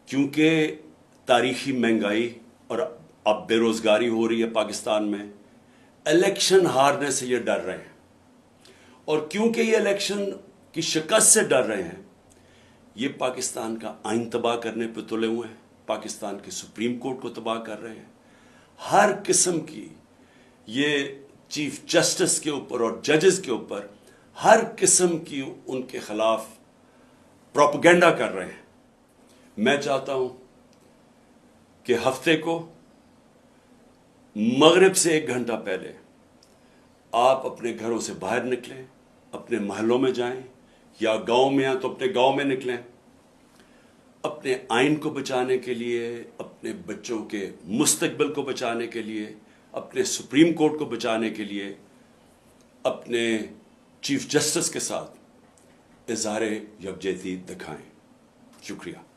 کیونکہ تاریخی مہنگائی اور اب بے روزگاری ہو رہی ہے پاکستان میں، الیکشن ہارنے سے یہ ڈر رہے ہیں، اور کیونکہ یہ الیکشن کی شکست سے ڈر رہے ہیں، یہ پاکستان کا آئین تباہ کرنے پہ تلے ہوئے ہیں، پاکستان کے سپریم کورٹ کو تباہ کر رہے ہیں، ہر قسم کی یہ چیف جسٹس کے اوپر اور ججز کے اوپر ہر قسم کی ان کے خلاف پروپیگنڈا کر رہے ہیں۔ میں چاہتا ہوں کہ ہفتے کو مغرب سے 1 گھنٹہ پہلے آپ اپنے گھروں سے باہر نکلیں، اپنے محلوں میں جائیں، یا گاؤں میں ہیں تو اپنے گاؤں میں نکلیں، اپنے آئین کو بچانے کے لیے، اپنے بچوں کے مستقبل کو بچانے کے لیے، اپنے سپریم کورٹ کو بچانے کے لیے اپنے چیف جسٹس کے ساتھ اظہار یکجہتی دکھائیں۔ شکریہ۔